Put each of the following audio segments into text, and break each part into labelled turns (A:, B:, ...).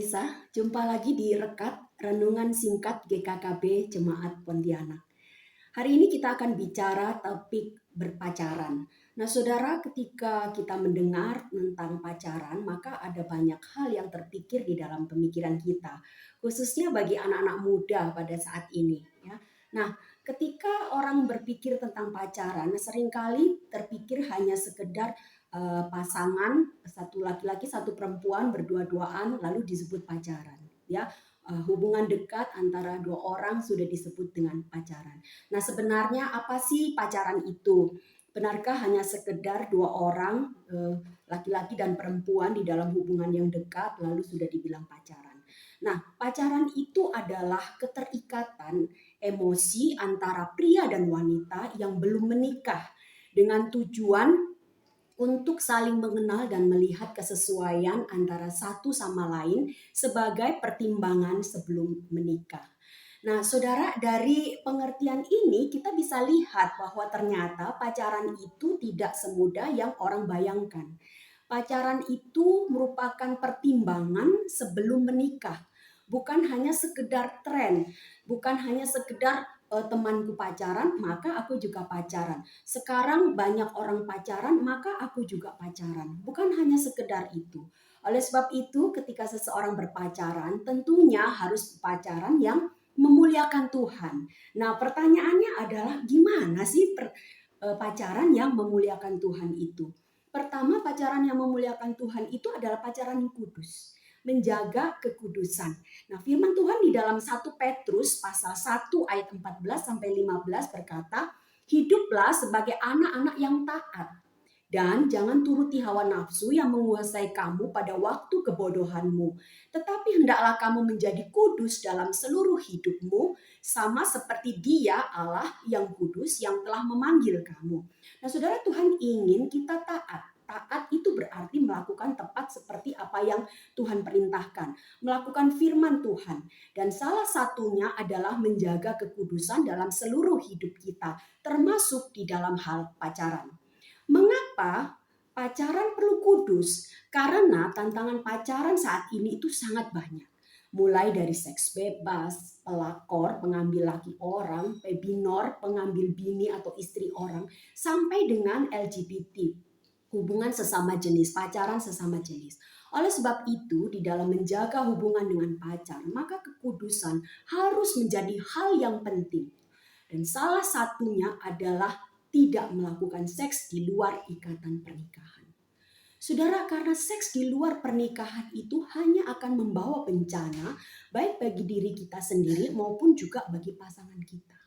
A: pemirsa, jumpa lagi di Rekat Renungan Singkat GKKB Jemaat Pontianak. Hari ini kita akan bicara topik berpacaran. Nah, saudara, ketika kita mendengar tentang pacaran, maka ada banyak hal yang terpikir di dalam pemikiran kita, khususnya bagi anak-anak muda pada saat ini. Ya. Nah, ketika orang berpikir tentang pacaran, seringkali terpikir hanya sekedar pasangan satu laki-laki satu perempuan berdua-duaan lalu disebut pacaran. Ya, hubungan dekat antara dua orang sudah disebut dengan pacaran. Nah, sebenarnya apa sih pacaran itu? Benarkah hanya sekedar dua orang, laki-laki dan perempuan di dalam hubungan yang dekat lalu sudah dibilang pacaran? Nah, pacaran itu adalah keterikatan emosi antara pria dan wanita yang belum menikah dengan tujuan untuk saling mengenal dan melihat kesesuaian antara satu sama lain sebagai pertimbangan sebelum menikah. Nah, saudara, dari pengertian ini kita bisa lihat bahwa ternyata pacaran itu tidak semudah yang orang bayangkan. Pacaran itu merupakan pertimbangan sebelum menikah, bukan hanya sekedar tren, bukan hanya sekedar temanku pacaran, maka aku juga pacaran. Sekarang banyak orang pacaran, maka aku juga pacaran. Bukan hanya sekedar itu. Oleh sebab itu, ketika seseorang berpacaran, tentunya harus pacaran yang memuliakan Tuhan. Nah, pertanyaannya adalah gimana sih pacaran yang memuliakan Tuhan itu? Pertama, pacaran yang memuliakan Tuhan itu adalah pacaran yang kudus, menjaga kekudusan. Nah, firman Tuhan di dalam 1 Petrus pasal 1 ayat 14 sampai 15 berkata, "Hiduplah sebagai anak-anak yang taat dan jangan turuti hawa nafsu yang menguasai kamu pada waktu kebodohanmu. Tetapi hendaklah kamu menjadi kudus dalam seluruh hidupmu, sama seperti Dia Allah yang kudus yang telah memanggil kamu." Nah, saudara, Tuhan ingin kita taat. Taat itu berarti melakukan tepat seperti apa yang Tuhan perintahkan, melakukan firman Tuhan. Dan salah satunya adalah menjaga kekudusan dalam seluruh hidup kita, termasuk di dalam hal pacaran. Mengapa pacaran perlu kudus? Karena tantangan pacaran saat ini itu sangat banyak. Mulai dari seks bebas, pelakor, pengambil laki orang, pebinor, pengambil bini atau istri orang, sampai dengan LGBT, hubungan sesama jenis, pacaran sesama jenis. Oleh sebab itu, di dalam menjaga hubungan dengan pacar, maka kekudusan harus menjadi hal yang penting. Dan salah satunya adalah tidak melakukan seks di luar ikatan pernikahan. Saudara, karena seks di luar pernikahan itu hanya akan membawa bencana baik bagi diri kita sendiri maupun juga bagi pasangan kita.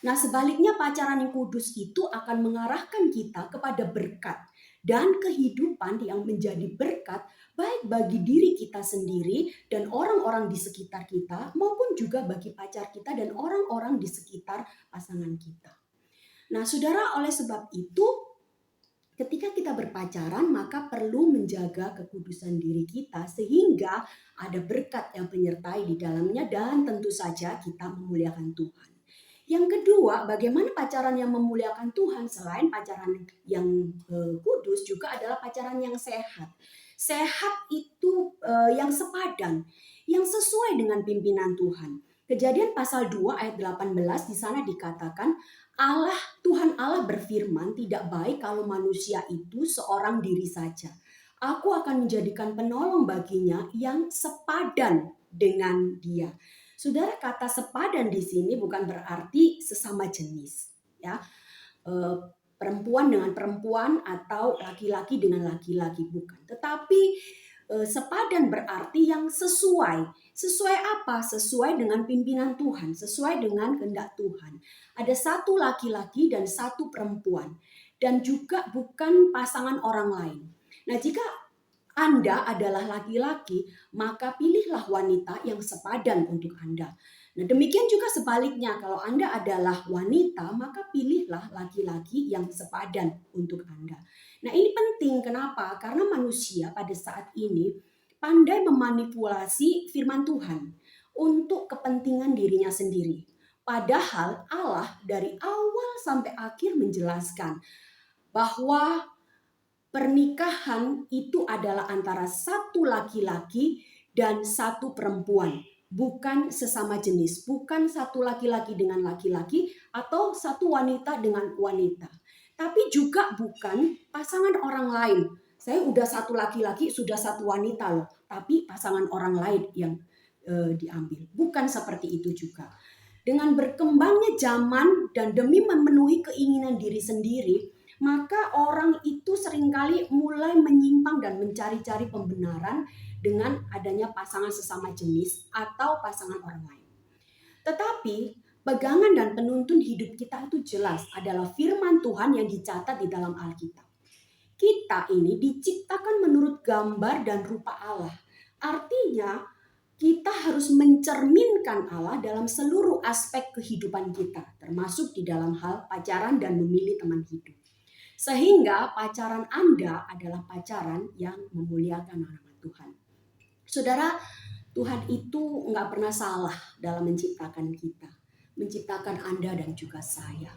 A: Nah, sebaliknya pacaran yang kudus itu akan mengarahkan kita kepada berkat dan kehidupan yang menjadi berkat baik bagi diri kita sendiri dan orang-orang di sekitar kita maupun juga bagi pacar kita dan orang-orang di sekitar pasangan kita. Nah, saudara, oleh sebab itu ketika kita berpacaran maka perlu menjaga kekudusan diri kita sehingga ada berkat yang menyertai di dalamnya dan tentu saja kita memuliakan Tuhan. Yang kedua, bagaimana pacaran yang memuliakan Tuhan selain pacaran yang kudus juga adalah pacaran yang sehat. Sehat itu yang sepadan, yang sesuai dengan pimpinan Tuhan. Kejadian pasal 2 ayat 18 di sana dikatakan Tuhan Allah berfirman, "Tidak baik kalau manusia itu seorang diri saja. Aku akan menjadikan penolong baginya yang sepadan dengan dia." Saudara, kata sepadan di sini bukan berarti sesama jenis, ya. Eh, Perempuan dengan perempuan atau laki-laki dengan laki-laki, bukan. Tetapi sepadan berarti yang sesuai. Sesuai apa? Sesuai dengan pimpinan Tuhan, sesuai dengan kehendak Tuhan. Ada satu laki-laki dan satu perempuan dan juga bukan pasangan orang lain. Nah, jika Anda adalah laki-laki, maka pilihlah wanita yang sepadan untuk Anda. Nah, demikian juga sebaliknya, kalau Anda adalah wanita, maka pilihlah laki-laki yang sepadan untuk Anda. Nah, ini penting, kenapa? Karena manusia pada saat ini pandai memanipulasi firman Tuhan untuk kepentingan dirinya sendiri. Padahal Allah dari awal sampai akhir menjelaskan bahwa pernikahan itu adalah antara satu laki-laki dan satu perempuan, bukan sesama jenis, bukan satu laki-laki dengan laki-laki atau satu wanita dengan wanita, tapi juga bukan pasangan orang lain. Saya udah satu laki-laki, sudah satu wanita loh, tapi pasangan orang lain yang diambil. Bukan seperti itu juga. Dengan berkembangnya zaman dan demi memenuhi keinginan diri sendiri, maka orang itu seringkali mulai menyimpang dan mencari-cari pembenaran dengan adanya pasangan sesama jenis atau pasangan orang lain. Tetapi pegangan dan penuntun hidup kita itu jelas adalah firman Tuhan yang dicatat di dalam Alkitab. Kita ini diciptakan menurut gambar dan rupa Allah. Artinya kita harus mencerminkan Allah dalam seluruh aspek kehidupan kita, termasuk di dalam hal pacaran dan memilih teman hidup. Sehingga pacaran Anda adalah pacaran yang memuliakan nama Tuhan. Saudara, Tuhan itu nggak pernah salah dalam menciptakan kita, menciptakan Anda dan juga saya.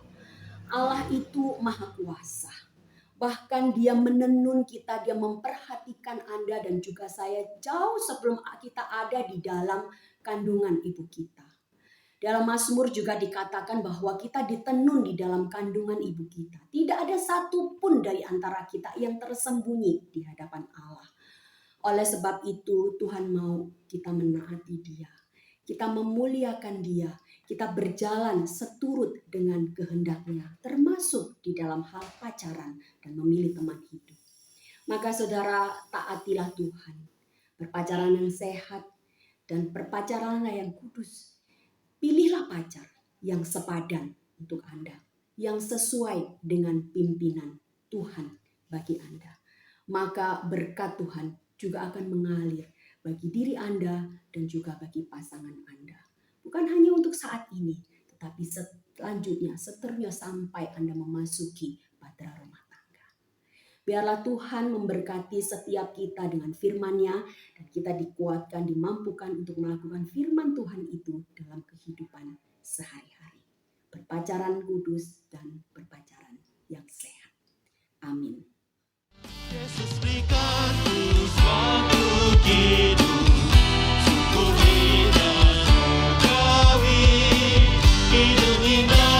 A: Allah itu maha kuasa. Bahkan dia menenun kita, dia memperhatikan Anda dan juga saya jauh sebelum kita ada di dalam kandungan ibu kita. Dalam Mazmur juga dikatakan bahwa kita ditenun di dalam kandungan ibu kita. Tidak ada satupun dari antara kita yang tersembunyi di hadapan Allah. Oleh sebab itu Tuhan mau kita menaati dia. Kita memuliakan dia. Kita berjalan seturut dengan kehendaknya, termasuk di dalam hal pacaran dan memilih teman hidup. Maka saudara, taatilah Tuhan. Berpacaran yang sehat dan berpacaran yang kudus. Pilihlah pacar yang sepadan untuk Anda, yang sesuai dengan pimpinan Tuhan bagi Anda. Maka berkat Tuhan juga akan mengalir bagi diri Anda dan juga bagi pasangan Anda. Bukan hanya untuk saat ini, tetapi selanjutnya, seterusnya sampai Anda memasuki bahtera rumah tangga. Biarlah Tuhan memberkati setiap kita dengan firman-Nya dan kita dikuatkan, dimampukan untuk melakukan firman Tuhan itu dalam kehidupan sehari-hari. Berpacaran kudus dan berpacaran yang sehat. Amin.
B: Yesus berikanku suatu hidup, syukuri dan gawi, hidup indah.